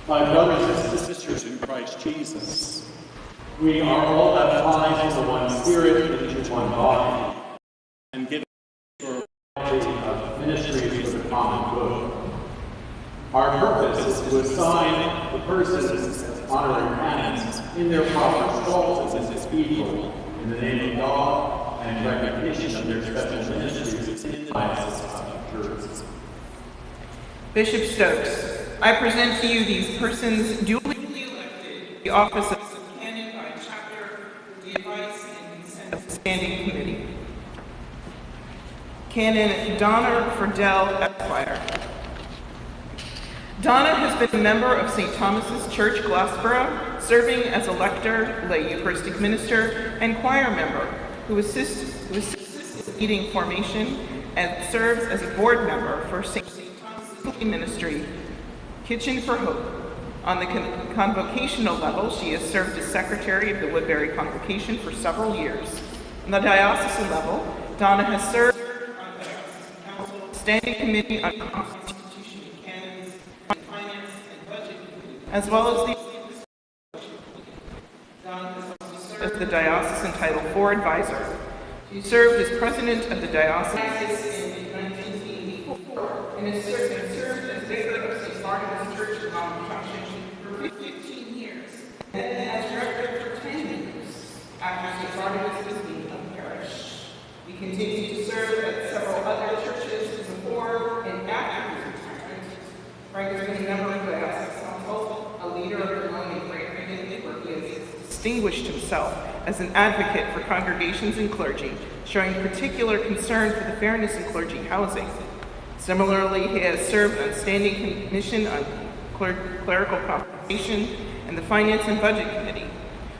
My brothers and sisters in Christ Jesus, we are all baptized in the one Spirit into one body, and given for of ministries for the common good. Our purpose is to assign the persons as honorary canons in their proper stalls in this cathedral, in the name of God, and recognition of their special ministries in the diocese of churches. Bishop Stokes, I present to you these persons duly elected to the office of canon by chapter with the advice and consent of the Standing Committee. Canon Donna Friedel, Esquire. Donna has been a member of St. Thomas's Church, Glassboro, serving as a lector, lay Eucharistic minister, and choir member who assists in leading formation and serves as a board member for St. Thomas's Ministry, Kitchen for Hope. On the convocational level, she has served as secretary of the Woodbury Convocation for several years. On the diocesan level, Donna has served on the Diocesan Council, Standing Committee on Constitution and Canons, Finance and Budget, as well as the Donna has also served as the Diocesan Title IV advisor. She served as president of the diocese in 1984 and has served as vicar of St. Barnabas Church in Mount Washington for 15 years, and then as director for 10 years after St. Barnabas was being unparished. We continue to serve at several other churches before and after his retirement. Frank has been a member of the Diocese Council, a leader of the Roman Grant, where he has distinguished himself as an advocate for congregations and clergy, showing particular concern for the fairness in clergy housing. Similarly, he has served on Standing Commission on Clerical Compensation and the Finance and Budget Committee.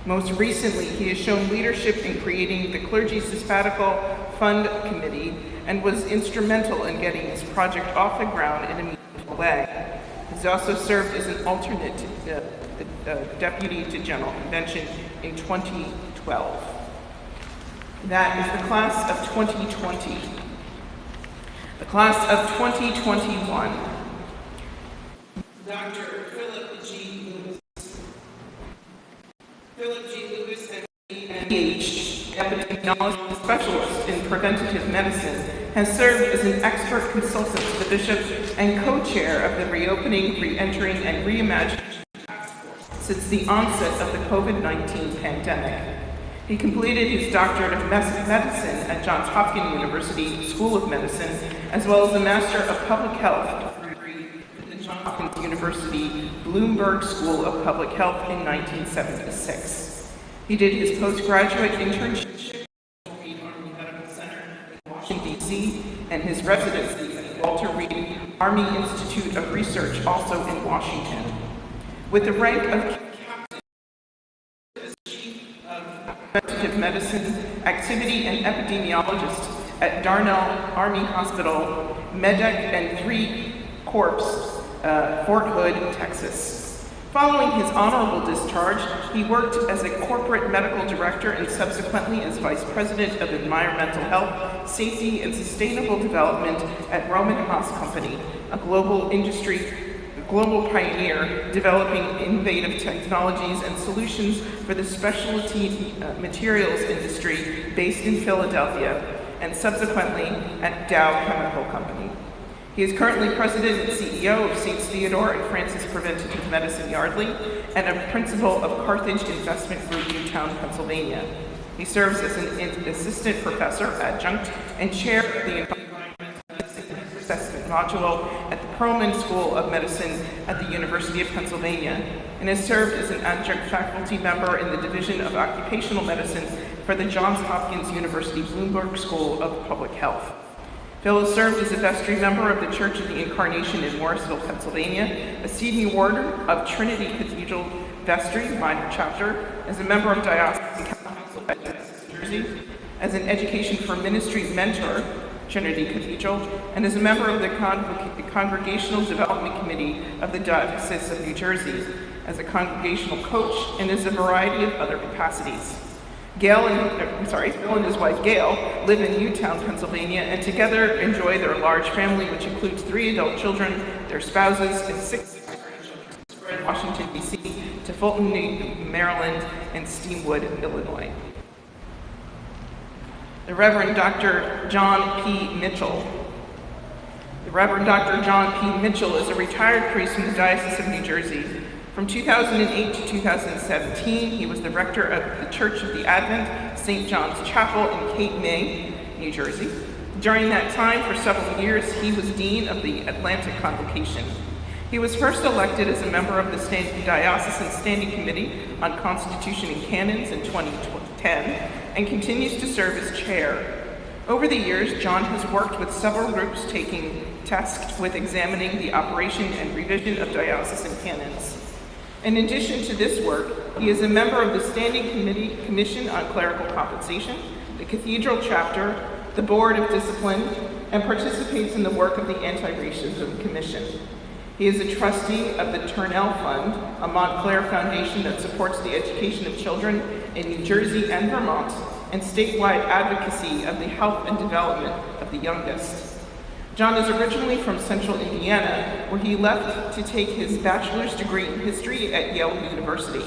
Most recently, he has shown leadership in creating the Clergy Sabbatical Fund Committee and was instrumental in getting this project off the ground in a meaningful way. He's also served as an alternate to the Deputy to General Convention in 2012. That is the class of 2020. The class of 2021. Dr. Philip G. Lewis. Philip G. Lewis, MD, epidemiologist specialist in preventative medicine, has served as an expert consultant to the bishop and co-chair of the Reopening, Re-entering, and Reimagining Task Force since the onset of the COVID-19 pandemic. He completed his doctorate of medicine at Johns Hopkins University School of Medicine, as well as a Master of Public Health degree at the Johns Hopkins University Bloomberg School of Public Health in 1976. He did his postgraduate internship at the Army Medical Center in Washington, D.C., and his residency at Walter Reed Army Institute of Research, also in Washington. With the rank of Preventative Medicine, Activity and Epidemiologist at Darnell Army Hospital, Medeck and 3 Corps, Fort Hood, Texas. Following his honorable discharge, he worked as a corporate medical director and subsequently as vice president of environmental health, safety, and sustainable development at Roman Haas Company, a global pioneer developing innovative technologies and solutions for the specialty materials industry based in Philadelphia, and subsequently at Dow Chemical Company. He is currently president and CEO of St. Theodore and Francis Preventative Medicine Yardley and a principal of Carthage Investment Group, Newtown, Pennsylvania. He serves as an assistant professor, adjunct, and chair of the Environmental Assessment Module at the Perelman School of Medicine at the University of Pennsylvania, and has served as an adjunct faculty member in the Division of Occupational Medicine for the Johns Hopkins University Bloomberg School of Public Health. Phil has served as a vestry member of the Church of the Incarnation in Morrisville, Pennsylvania, a senior warden of Trinity Cathedral Vestry, minor chapter, as a member of Diocesan Council at New Jersey, as an Education for Ministry mentor, Trinity Cathedral, and as a member of the Congregational Development Committee of the Diocese of New Jersey, as a congregational coach, and as a variety of other capacities. Phil and his wife Gail live in Newtown, Pennsylvania, and together enjoy their large family, which includes 3 adult children, their spouses, and 6 grandchildren spread in Washington, D.C., to Fulton, Maryland, and Steamwood, Illinois. The Reverend Dr. John P. Mitchell. The Reverend Dr. John P. Mitchell is a retired priest from the Diocese of New Jersey. From 2008 to 2017, he was the rector of the Church of the Advent, St. John's Chapel in Cape May, New Jersey. During that time, for several years, he was dean of the Atlantic Convocation. He was first elected as a member of the Diocesan Standing Committee on Constitution and Canons in 2010, and continues to serve as chair. Over the years, John has worked with several groups tasked with examining the operation and revision of diocesan canons. In addition to this work, he is a member of the Standing Commission on Clerical Compensation, the Cathedral Chapter, the Board of Discipline, and participates in the work of the Anti-Racism Commission. He is a trustee of the Turnell Fund, a Montclair foundation that supports the education of children in New Jersey and Vermont, and statewide advocacy of the health and development of the youngest. John is originally from Central Indiana, where he left to take his bachelor's degree in history at Yale University.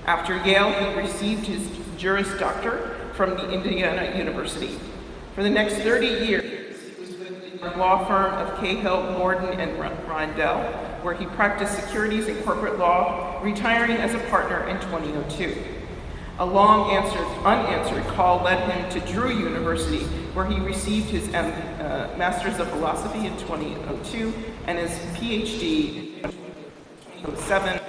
After Yale, he received his Juris Doctor from the Indiana University. For the next 30 years, he was with the law firm of Cahill, Gordon, and Rindell, where he practiced securities and corporate law, retiring as a partner in 2002. A long unanswered call led him to Drew University, where he received his Master's of Philosophy in 2002 and his PhD in 2007.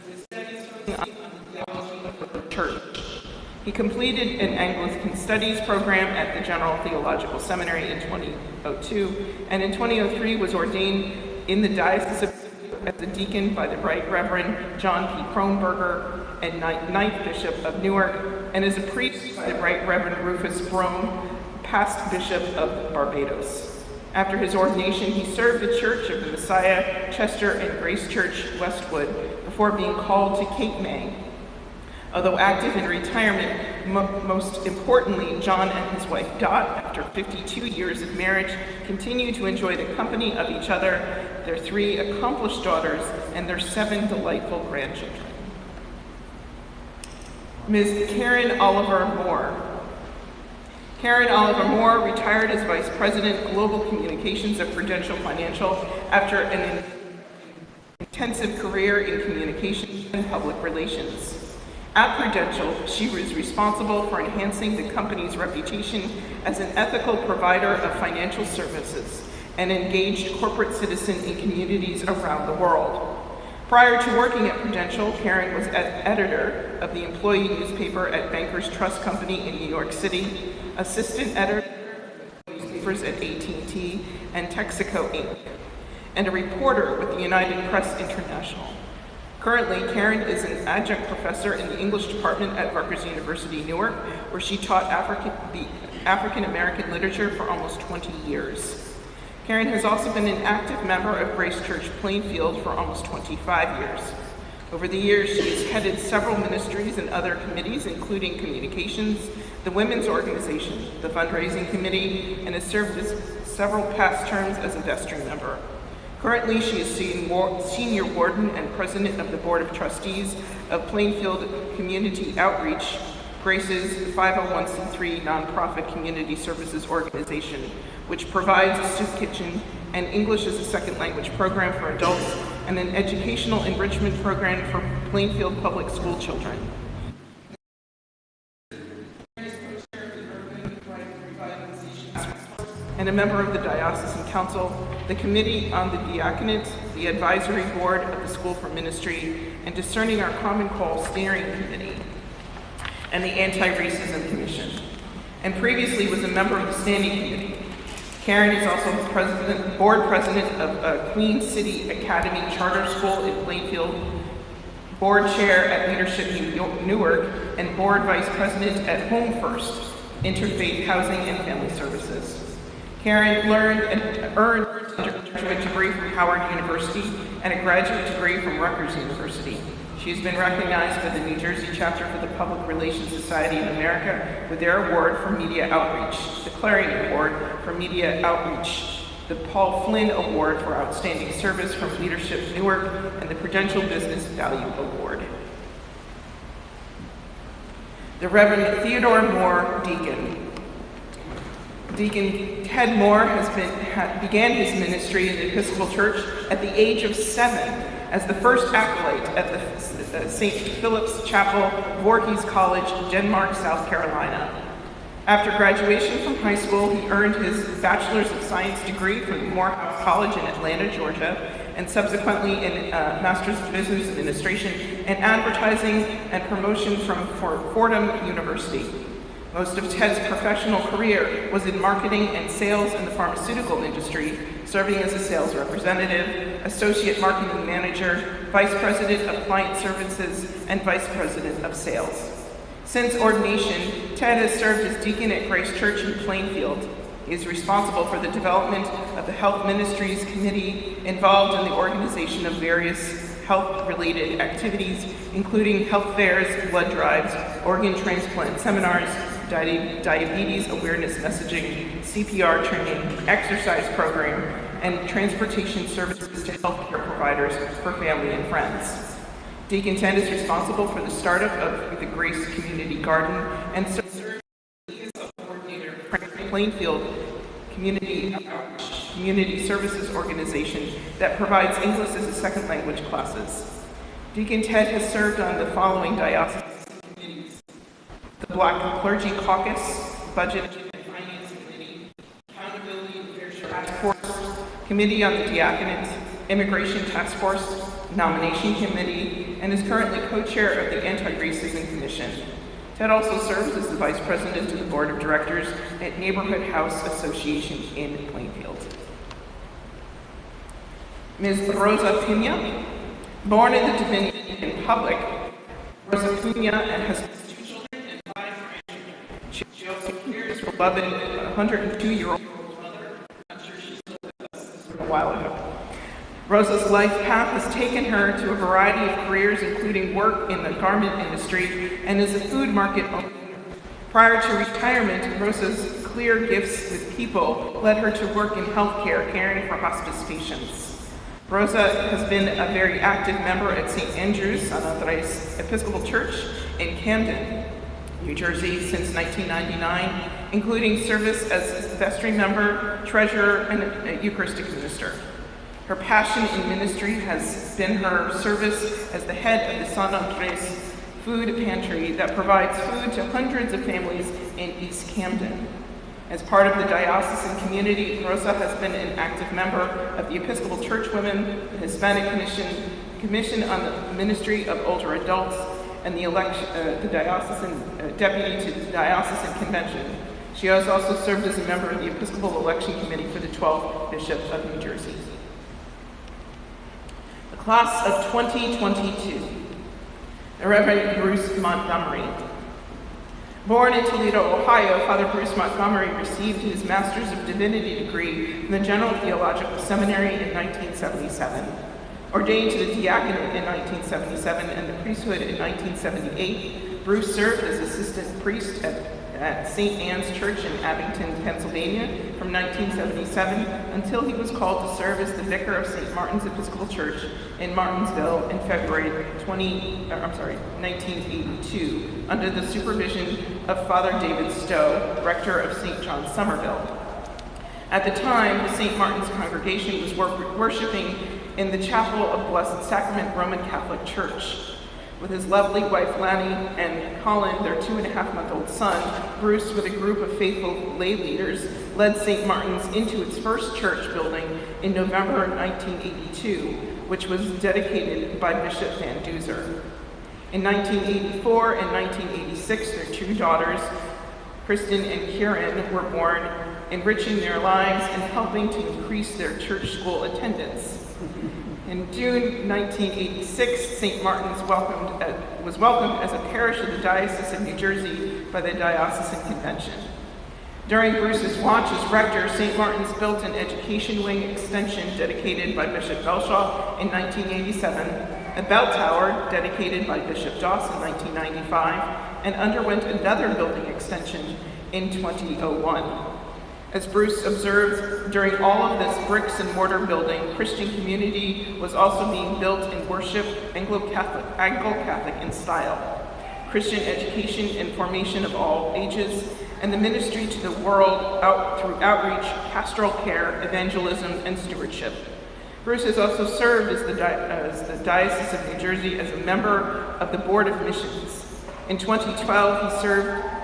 His studies on the theology of the Church. He completed an Anglican Studies program at the General Theological Seminary in 2002, and in 2003 was ordained in the Diocese of as a deacon by the Right Reverend John P. Kronberger and Ninth Bishop of Newark, and as a priest by the Right Reverend Rufus Brome, past Bishop of Barbados. After his ordination, he served the Church of the Messiah, Chester, and Grace Church, Westwood, before being called to Cape May. Although active in retirement, most importantly, John and his wife Dot, after 52 years of marriage, continue to enjoy the company of each other, their 3 accomplished daughters, and their 7 delightful grandchildren. Ms. Karen Oliver Moore. Karen Oliver Moore retired as Vice President, Global Communications of Prudential Financial after an intensive career in communications and public relations. At Prudential, she was responsible for enhancing the company's reputation as an ethical provider of financial services and engaged corporate citizen in communities around the world. Prior to working at Prudential, Karen was editor of the employee newspaper at Bankers Trust Company in New York City, assistant editor of newspapers at AT&T and Texaco Inc., and a reporter with the United Press International. Currently, Karen is an adjunct professor in the English department at Rutgers University, Newark, where she taught African American literature for almost 20 years. Karen has also been an active member of Grace Church Plainfield for almost 25 years. Over the years, she has headed several ministries and other committees, including communications, the women's organization, the fundraising committee, and has served as several past terms as a vestry member. Currently, she is senior warden and president of the Board of Trustees of Plainfield Community Outreach, Grace's 501c3 nonprofit community services organization, which provides a soup kitchen and English as a second language program for adults and an educational enrichment program for Plainfield Public School children. And a member of the Diocesan Council, the Committee on the Diaconate, the Advisory Board of the School for Ministry, and Discerning Our Common Call Steering Committee, and the Anti-Racism Commission, and previously was a member of the Standing Committee. Karen is also board president of Queen City Academy Charter School in Plainfield, board chair at Leadership Newark, and board vice president at Home First, Interfaith Housing and Family Services. Karen earned an undergraduate degree from Howard University and a graduate degree from Rutgers University. She has been recognized by the New Jersey chapter for the Public Relations Society of America with their award for media outreach, the Clarion Award for media outreach, the Paul Flynn Award for outstanding service from Leadership Newark, and the Prudential Business Value Award. The Reverend Theodore Moore, Deacon. Deacon Ted Moore began his ministry in the Episcopal Church at the age of 7 as the first acolyte at the St. Philip's Chapel, Voorhees College, Denmark, South Carolina. After graduation from high school, he earned his Bachelor's of Science degree from Morehouse College in Atlanta, Georgia, and subsequently in Master's of Business Administration and Advertising and Promotion from Fordham University. Most of Ted's professional career was in marketing and sales in the pharmaceutical industry, serving as a sales representative, associate marketing manager, vice president of client services, and vice president of sales. Since ordination, Ted has served as deacon at Grace Church in Plainfield. He is responsible for the development of the Health Ministries Committee involved in the organization of various health-related activities, including health fairs, blood drives, organ transplant seminars, diabetes awareness messaging, CPR training, exercise program, and transportation services to healthcare providers for family and friends. Deacon Ted is responsible for the startup of the Grace Community Garden and serves as a coordinator for Plainfield Community Services Organization that provides English as a second language classes. Deacon Ted has served on the following diocesan committees: the Black Clergy Caucus, Budget and Finance Committee, Accountability and Fair Share Task Force, Committee on the Diaconate, Immigration Task Force, Nomination Committee, and is currently co-chair of the Anti-Racism Commission. Ted also serves as the vice president of the board of directors at Neighborhood House Association in Plainfield. Ms. Rosa Pina, born in the Dominican Republic, Rosa Pina has 2 children and 5 grandchildren. She also cares for beloved 102-year-old mother. I'm sure she's still with us a while ago. Rosa's life path has taken her to a variety of careers, including work in the garment industry and as a food market owner. Prior to retirement, Rosa's clear gifts with people led her to work in healthcare, caring for hospice patients. Rosa has been a very active member at St. Andrew's San Andres Episcopal Church in Camden, New Jersey since 1999, including service as vestry member, treasurer, and a Eucharistic minister. Her passion in ministry has been her service as the head of the San Andres Food Pantry that provides food to hundreds of families in East Camden. As part of the diocesan community, Rosa has been an active member of the Episcopal Churchwomen, the Hispanic Commission on the Ministry of Older Adults, and the diocesan deputy to the diocesan convention. She has also served as a member of the Episcopal Election Committee for the 12th Bishop of New Jersey. The class of 2022, the Reverend Bruce Montgomery. Born in Toledo, Ohio, Father Bruce Montgomery received his Master's of Divinity degree from the General Theological Seminary in 1977. Ordained to the diaconate in 1977 and the priesthood in 1978, Bruce served as assistant priest at St. Anne's Church in Abington, Pennsylvania from 1977 until he was called to serve as the vicar of St. Martin's Episcopal Church in Martinsville in February 1982 under the supervision of Father David Stowe, rector of St. John's, Somerville. At the time, the St. Martin's congregation was worshiping in the Chapel of Blessed Sacrament Roman Catholic Church. With his lovely wife Lanny and Colin, their 2.5-month-old son, Bruce, with a group of faithful lay leaders, led St. Martin's into its first church building in November 1982, which was dedicated by Bishop Van Duzer. In 1984 and 1986, their two daughters, Kristen and Kieran, were born, enriching their lives and helping to increase their church school attendance. In June 1986, St. Martin's was welcomed as a parish of the Diocese of New Jersey by the Diocesan Convention. During Bruce's watch as rector, St. Martin's built an education wing extension dedicated by Bishop Belshaw in 1987, a bell tower dedicated by Bishop Doss in 1995, and underwent another building extension in 2001. As Bruce observed, during all of this bricks and mortar building, Christian community was also being built in worship, Anglo-Catholic in style, Christian education and formation of all ages, and the ministry to the world through outreach, pastoral care, evangelism, and stewardship. Bruce has also served as the Diocese of New Jersey as a member of the Board of Missions. In 2012,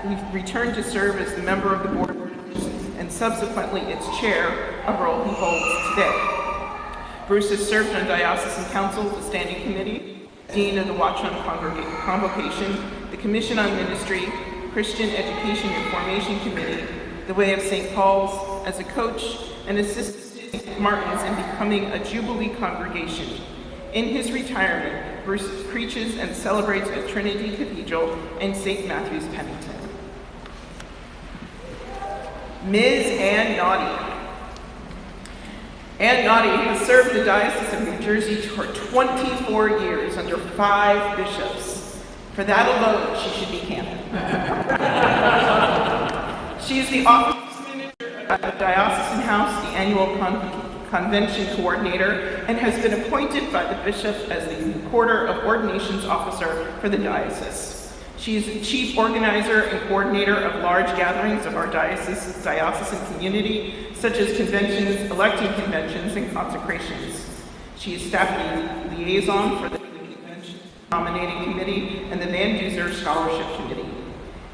he returned to serve as the member of the Board of Missions and subsequently its chair, a role he holds today. Bruce has served on Diocesan Council, the Standing Committee, Dean of the Watch on Convocation, the Commission on Ministry, Christian Education and Formation Committee, the Way of St. Paul's, as a coach, and assisted St. Martin's in becoming a Jubilee congregation. In his retirement, Bruce preaches and celebrates at Trinity Cathedral in St. Matthew's, Pennington. Ms. Ann Naughty. Ann Naughty has served the Diocese of New Jersey for 24 years under 5 bishops. For that alone, she should be canon. She is the office manager at the Diocesan House, the annual convention coordinator, and has been appointed by the bishop as the recorder of ordinations officer for the diocese. She is the chief organizer and coordinator of large gatherings of our diocesan community, such as conventions, electing conventions, and consecrations. She is staff liaison for the convention nominating committee and the Van Duzer Scholarship Committee.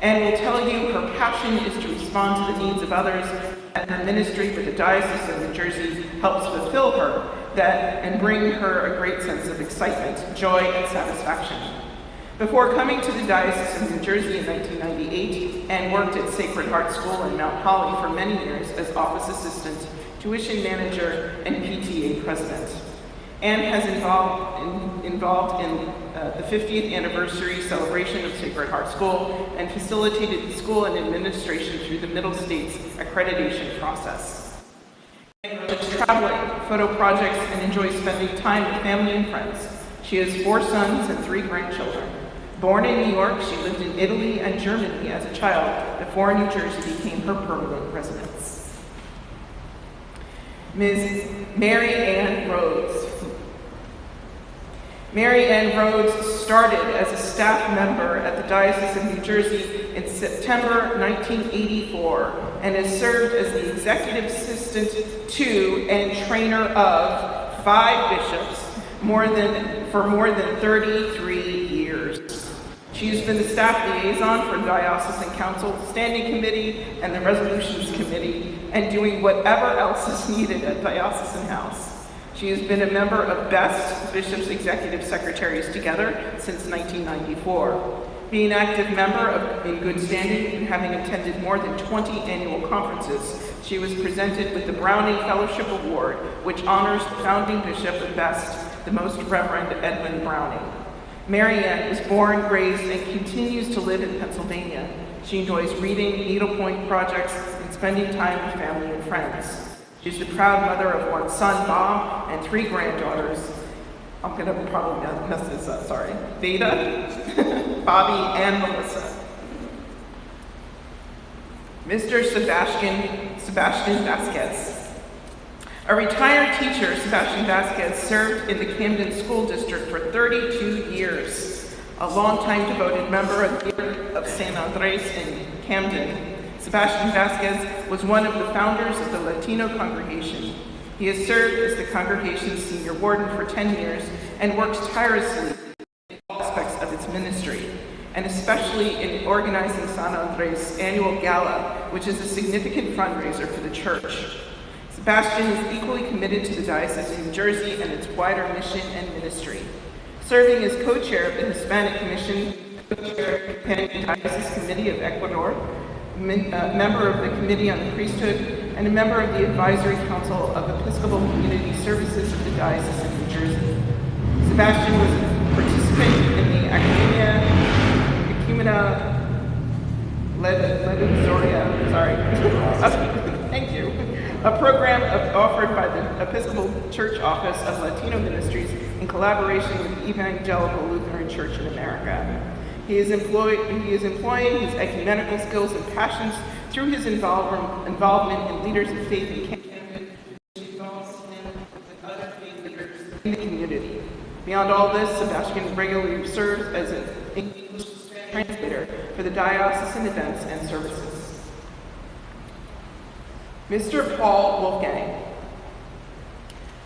And will tell you her passion is to respond to the needs of others, and her ministry with the Diocese of New Jersey helps fulfill her and bring her a great sense of excitement, joy, and satisfaction. Before coming to the Diocese of New Jersey in 1998, Ann worked at Sacred Heart School in Mount Holly for many years as office assistant, tuition manager, and PTA president. Ann has involved in the 50th anniversary celebration of Sacred Heart School and facilitated the school and administration through the Middle States accreditation process. Ann loves traveling, photo projects, and enjoys spending time with family and friends. She has 4 sons and 3 grandchildren. Born in New York, she lived in Italy and Germany as a child before New Jersey became her permanent residence. Ms. Mary Ann Rhodes. Mary Ann Rhodes started as a staff member at the Diocese of New Jersey in September 1984 and has served as the executive assistant to and trainer of 5 bishops for more than 33 years. She has been the staff liaison for Diocesan Council, Standing Committee, and the Resolutions Committee, and doing whatever else is needed at Diocesan House. She has been a member of BEST, Bishops' Executive Secretaries Together, since 1994. Being an active member in good standing and having attended more than 20 annual conferences, she was presented with the Browning Fellowship Award, which honors the founding bishop of BEST, the Most Reverend Edwin Browning. Mary Ann was born, raised, and continues to live in Pennsylvania. She enjoys reading, needlepoint projects, and spending time with family and friends. She's the proud mother of 1 son, Bob, and 3 granddaughters. I'm going to probably mess this up, sorry. Veda, Bobby, and Melissa. Mr. Sebastian Vasquez. A retired teacher, Sebastian Vasquez served in the Camden School District for 32 years. A longtime devoted member of San Andres in Camden, Sebastian Vasquez was one of the founders of the Latino congregation. He has served as the congregation's senior warden for 10 years and works tirelessly in all aspects of its ministry, and especially in organizing San Andres' annual gala, which is a significant fundraiser for the church. Sebastian is equally committed to the Diocese of New Jersey and its wider mission and ministry, serving as co-chair of the Hispanic Commission, co-chair of the Companion Diocese Committee of Ecuador, member of the Committee on the Priesthood, and a member of the Advisory Council of Episcopal Community Services of the Diocese of New Jersey. Sebastian was a participant in the Ecumena Levisoria, thank you, a program offered by the Episcopal Church Office of Latino Ministries in collaboration with the Evangelical Lutheran Church in America. He is employing his ecumenical skills and passions through his involvement in leaders of faith in Camden, which involves him with other faith leaders in the community. Beyond all this, Sebastian regularly serves as an English translator for the diocesan events and services. Mr. Paul Wolfgang,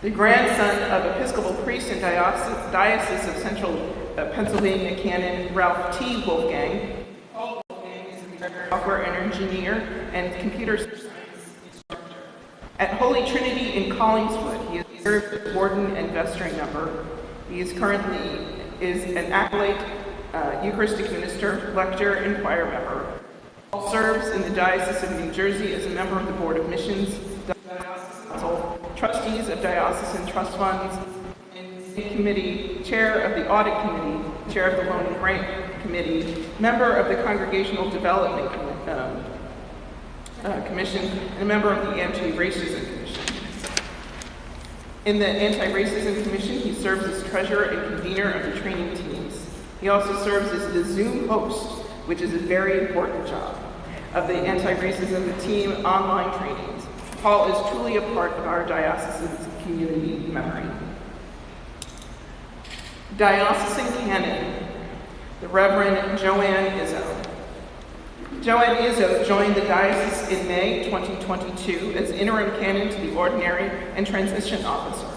the grandson of Episcopal priest and Diocese of Central Pennsylvania Canon Ralph T. Wolfgang. Paul Wolfgang is a software engineer and computer science instructor. At Holy Trinity in Collingswood, he has served as warden and vestry member. He is currently an acolyte, Eucharistic minister, lector, and choir member. Paul serves in the Diocese of New Jersey as a member of the Board of Missions, Diocesan Council, trustees of diocesan trust funds, Committee, chair of the Audit Committee, chair of the Loan and Grant Committee, member of the Congregational Development Commission, and a member of the Anti-Racism Commission. In the Anti-Racism Commission, he serves as treasurer and convener of the training teams. He also serves as the Zoom host, which is a very important job, of the Anti-Racism Team online trainings. Paul is truly a part of our diocesan's community memory. Diocesan Canon, the Reverend Joanne Izzo. Joanne Izzo joined the diocese in May 2022 as interim canon to the ordinary and transition officer.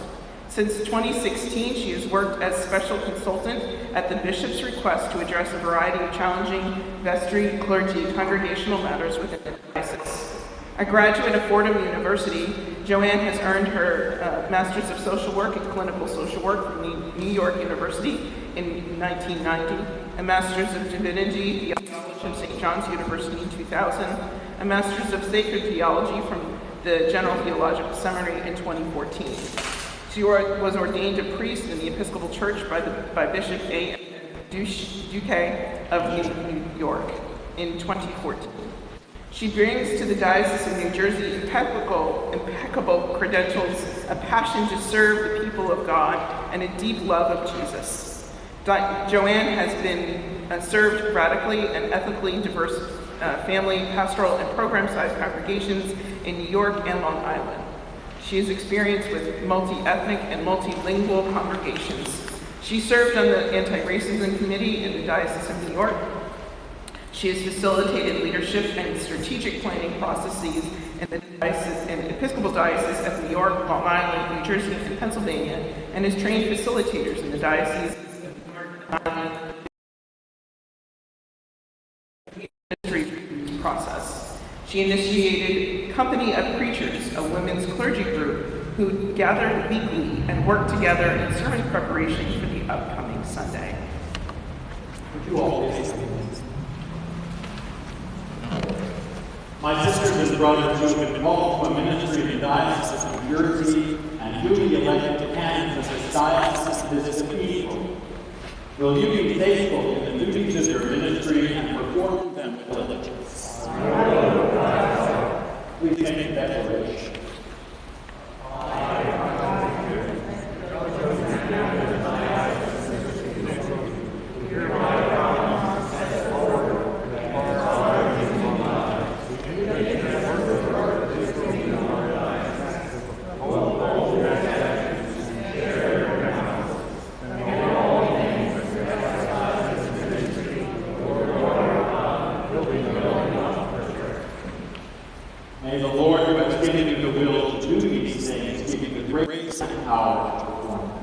Since 2016, she has worked as special consultant at the bishop's request to address a variety of challenging vestry, clergy, congregational matters within the diocese. A graduate of Fordham University, Joanne has earned her Master's of Social Work and Clinical Social Work from New York University in 1990, a Master's of Divinity Theology from St. John's University in 2000, a Master's of Sacred Theology from the General Theological Seminary in 2014. She was ordained a priest in the Episcopal Church by Bishop A. Duque of New York in 2014. She brings to the Diocese of New Jersey impeccable credentials, a passion to serve the people of God, and a deep love of Jesus. Joanne has been served radically and ethically diverse family, pastoral, and program-sized congregations in New York and Long Island. She has experience with multi-ethnic and multilingual congregations. She served on the Anti-Racism Committee in the Diocese of New York. She has facilitated leadership and strategic planning processes in the diocese and Episcopal Diocese of New York, Long Island, New Jersey, and Pennsylvania, and has trained facilitators in the Diocese of New York and Island process. She initiated Company of Preachers, a women's clergy group who gathered weekly and worked together in sermon preparation for the upcoming Sunday. Would you all please stand? My sisters and brothers who have been called to a ministry in the Diocese of New Jersey and duly elected to canons of this diocese of this cathedral, will you be faithful in the duties of your ministry and perform them with diligence? Please make a declaration. grace and power to perform them.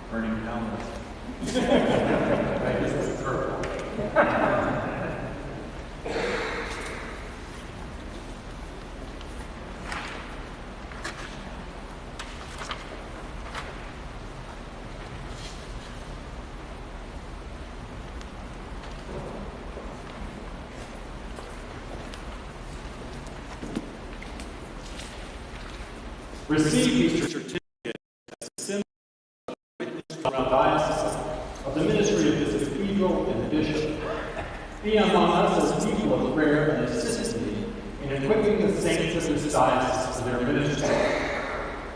Burning down. Right, this is a curveball. Receive these certificates as a symbol of witness to our diocese of the ministry of this cathedral and the bishop. Be among us as people of prayer and assist me in equipping the saints of this diocese for their ministry.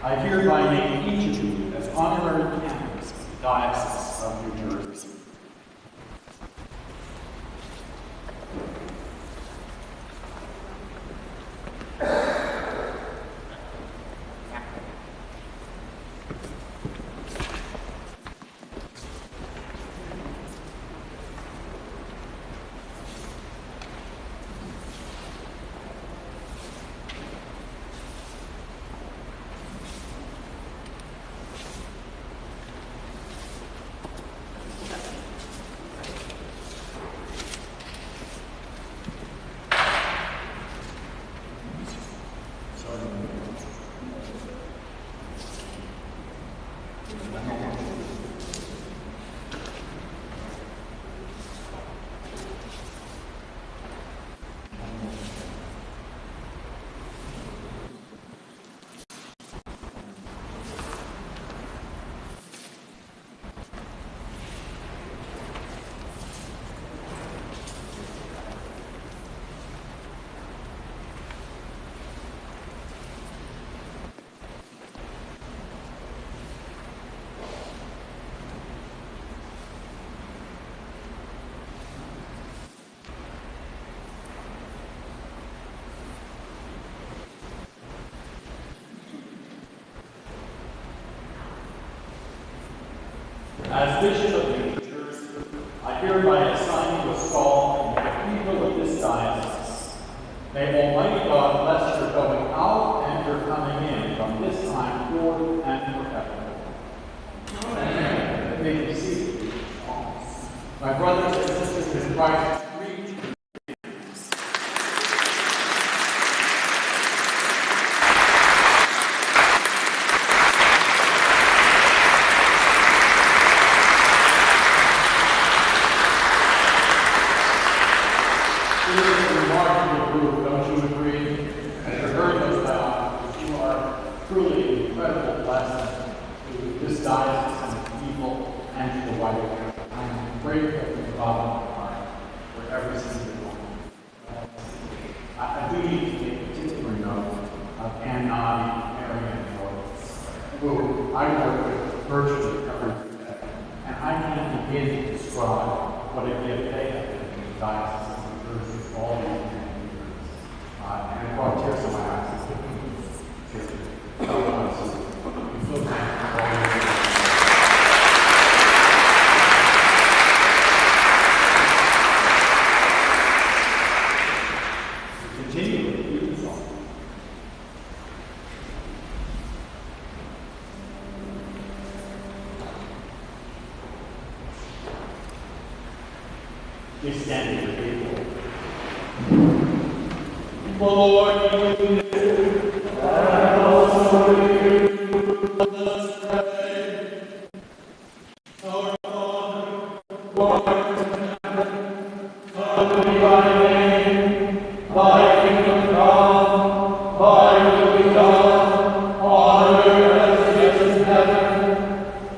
I hereby name each of you as honorary canons of the Diocese of New Jersey. As Bishop of New Jersey, I hereby assign you a stall in the cathedral of this diocese. May Almighty God bless your going out and your coming in from this time forward and forever. Amen. May you see. My brothers and sisters in Christ, greet you. continue with the beautiful song. Please stand with your people. The Lord be with you. And also with you. Let us pray. Our Father, who art in heaven, hallowed be thy name. Thy kingdom come, thy will be done, on earth as it is in heaven.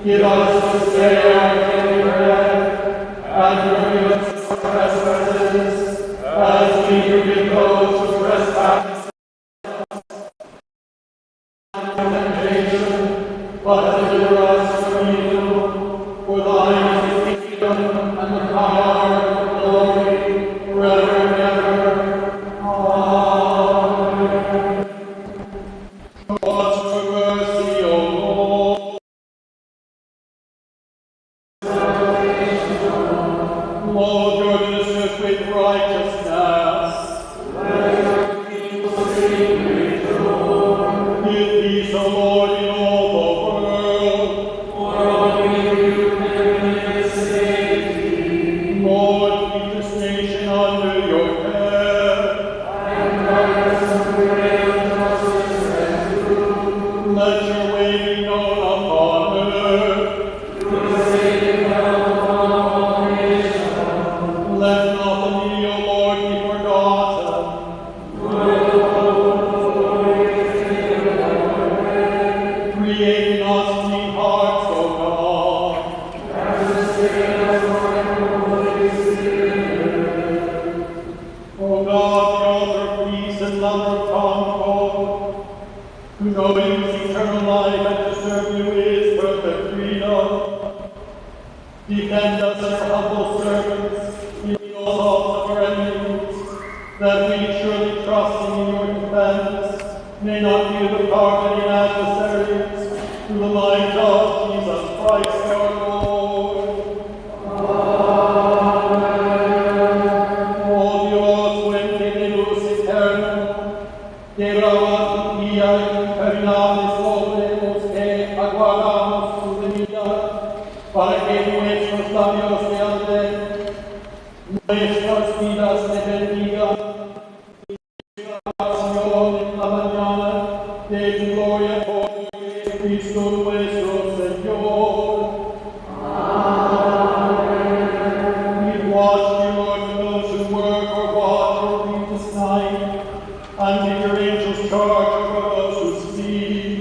Give us this day our daily bread, and forgive us our trespasses, as we forgive those who trespass against us. But deliver us from evil, for thine is the kingdom, and the power, and the glory, forever and ever. Amen. Watch for mercy, O Lord. Lord, your ministers with righteousness. Let your people sing with joy. Give peace, O Lord, in all the world. Lord, we give permanent safety. Lord, keep this nation under your care. And grant us real justice and truth. Let your way be known upon earth. Through the saving help of all nations. Let not the needy, O Lord, be forgotten. Create in us clean hearts, O God. And sustain us, Lord, in the Holy Spirit. O God, the author of peace and lover of concord, who know you is eternal life and to serve you is perfect freedom. Defend us, your humble servants, in the assaults of our enemies, that we, surely trusting in your defense, may not feel the power of any adversaries, through the might of Jesus Christ our Lord. Amen. Oh Dios, fuente de luz eterna, que grabas tu día interminables sobre los que aguardamos tu venida, para que nuestros labios te hablen, nuestras vidas te bendigan, y nuestra oración en la mañana de tu gloria por Cristo nuestro Señor. Amen. We watch you, Lord, for those who work or watch or read this night, and give your angels charge over those who sleep.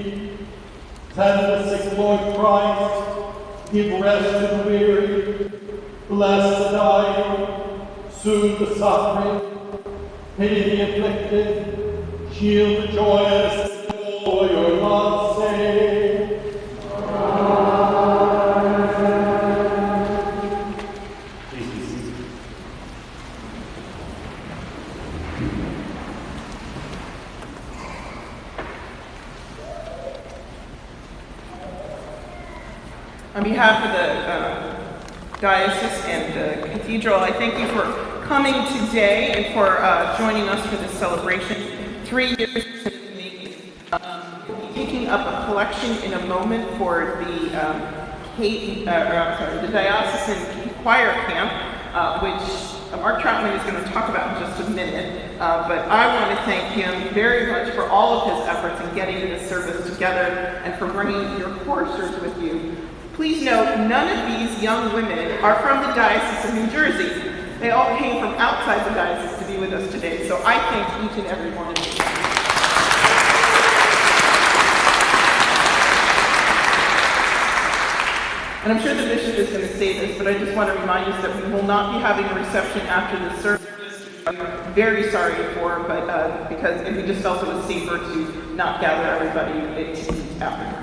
Tend the sick, Lord Christ. Give rest to the weary. Bless the dying. Soothe the suffering. Pity the afflicted. Shield the joyous. For your love's sake. Amen. Please be seated. On behalf of the diocese and the cathedral, I thank you for coming today and for joining us for this celebration. 3 years in making. We'll be taking up a collection in a moment for the diocesan choir camp, which Mark Troutman is going to talk about in just a minute. But I want to thank him very much for all of his efforts in getting this service together and for bringing your choristers with you. Please note, none of these young women are from the Diocese of New Jersey. They all came from outside the diocese to be with us today, so I thank each and every one of you. And I'm sure the bishop is going to say this, but I just want to remind us that we will not be having a reception after the service. I'm very sorry for, but because we just felt it was safer to not gather everybody afterward.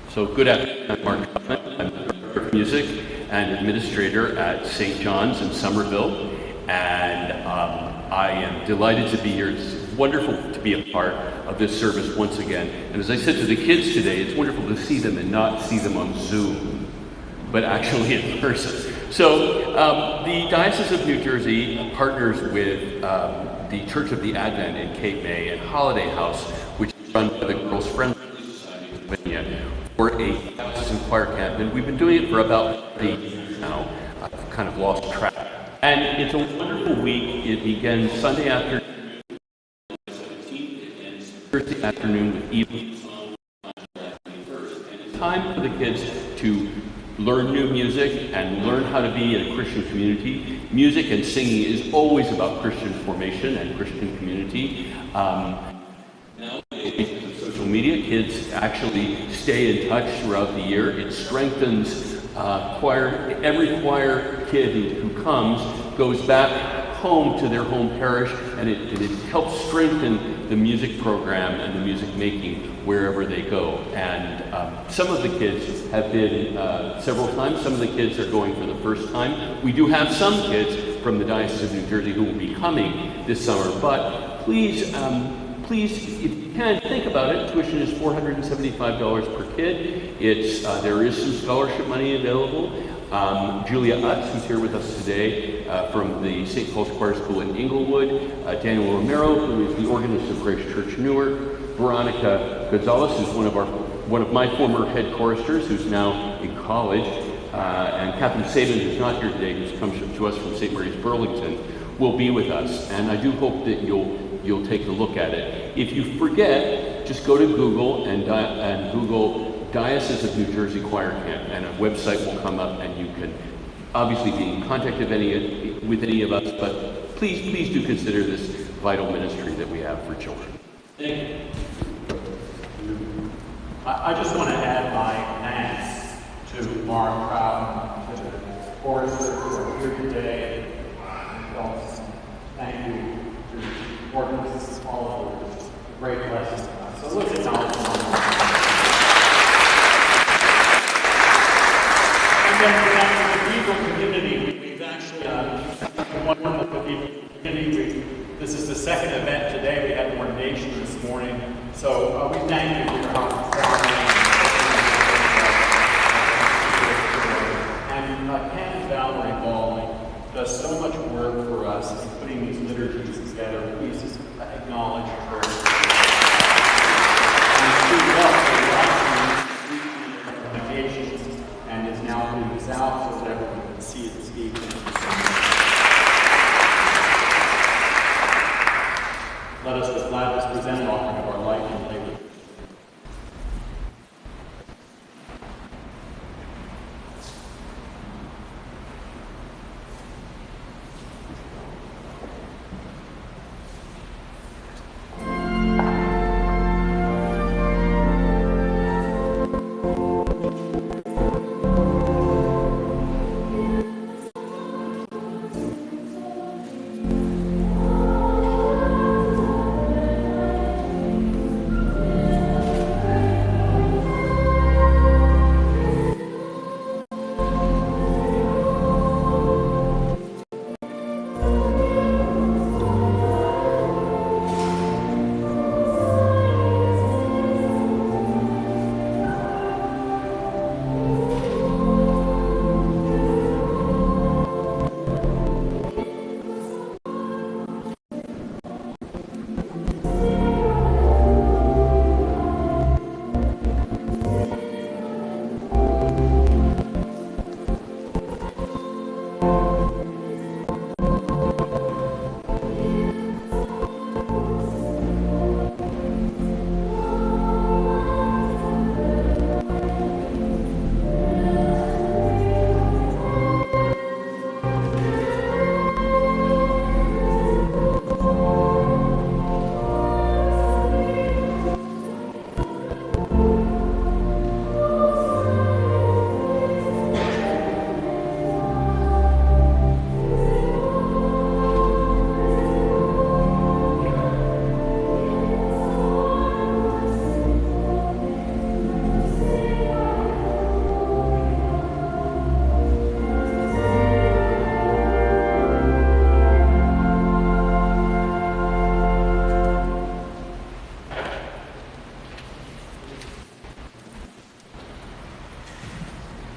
So good afternoon, Mark. I'm Director of Music and Administrator at St. John's in Somerville, and I am delighted to be here. It's wonderful to be a part of this service once again. And as I said to the kids today, it's wonderful to see them and not see them on Zoom. but actually in person. So the Diocese of New Jersey partners with the Church of the Advent in Cape May and Holiday House, which is run by the Girls Friendly Society of Pennsylvania, for a diocesan choir camp. And we've been doing it for about 3 years now. I've kind of lost track. And it's a wonderful week. It begins Sunday afternoon, 17th. It ends Thursday afternoon with evening song on July 21st. And it's time for the kids to learn new music and learn how to be in a Christian community. Music and singing is always about Christian formation and Christian community. Now, because of social media, kids actually stay in touch throughout the year. It strengthens choir. Every choir kid who comes goes back home to their home parish, and it helps strengthen the music program and the music making wherever they go. And some of the kids have been several times. Some of the kids are going for the first time. We do have some kids from the Diocese of New Jersey who will be coming this summer, but please, if you can, think about it. Tuition is $475 per kid. There is some scholarship money available. Julia Utz, who's here with us today from the St. Paul's Choir School in Inglewood, Daniel Romero, who is the organist of Grace Church Newark, Veronica Gonzalez, who's one of my former head choristers, who's now in college, and Catherine Sabin, who's not here today, who's come to us from St. Mary's Burlington, will be with us. And I do hope that you'll take a look at it. If you forget, just go to Google and Google Diocese of New Jersey Choir Camp, and a website will come up, and you can obviously be in contact with any of us, but please do consider this vital ministry that we have for children. Thank you. I just want to add my thanks to Mark Proud, to the choristers who are here today. Thank you to organists, all of you. Great blessings to us. So let's acknowledge them. And then for that cathedral community, we've actually one of the cathedral community. This is the second event today. We had an ordination this morning. So we thank you for your hospitality. And Ken and Valerie Ball does so much work for us in putting these liturgies together. Please just acknowledge her. And she loves the communications and is now putting this out so that everyone can see it this evening. Let us with gladness present an offering of our life and labor.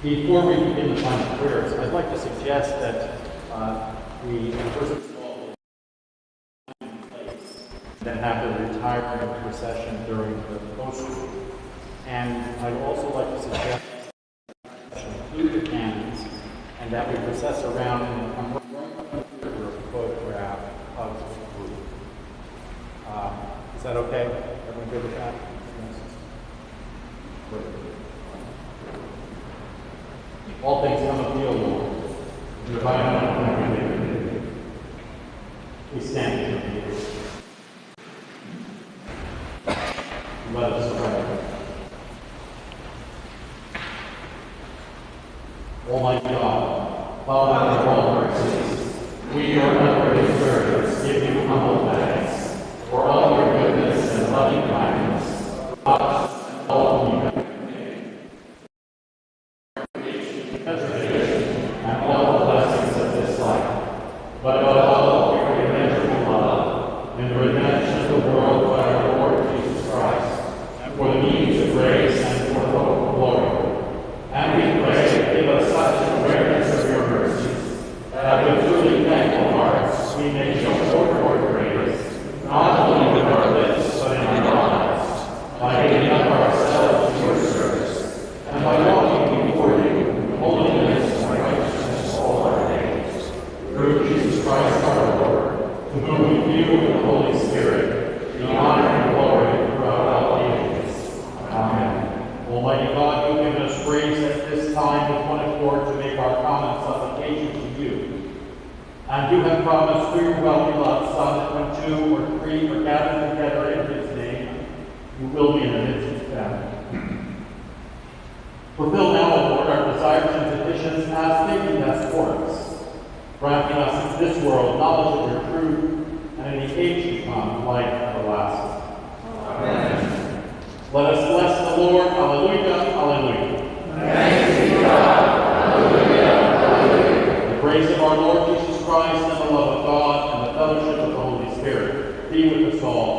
Before we begin suggest that we first of all then have the retirement procession during the post. And I'd also like to suggest include the cannons and that we process around and come right for a photograph of the group. Is that okay? Everyone good with that? Yes. Great. All things come of you, Lord. We stand in you. Let us pray. Almighty God, Father of all mercies, we, your unworthy servants, give you humble thanks for all your goodness and loving kindness, for us and all whom you have made. And all the blessings of this life, but above all, your immeasurable love and the redemption of the world by our Lord Jesus Christ, for the means of grace and for the hope of glory. And we pray, give us such an awareness of your mercies, that with truly thankful hearts we may show forth your grace, not only with our lips, but in our lives, by giving up ourselves to your service, and by walking before you in holiness and righteousness all our days. Through Jesus Christ our Lord, to whom with you and the Holy Spirit be honor and glory throughout all ages. Amen. Almighty God, you have given us grace at this time with one accord to make our common supplication to you. And you have promised through your well-beloved Son that when two or three are gathered together in his name, you will be in the midst of them. Fulfill now, O Lord, our desires and petitions as they be best for us, granting us in this world knowledge of your truth, and in the age to come, life everlasting. Amen. Let us bless the Lord. Alleluia, alleluia. Thanks be to God. Alleluia, alleluia. The grace of our Lord Jesus Christ and the love of God and the fellowship of the Holy Spirit be with us all.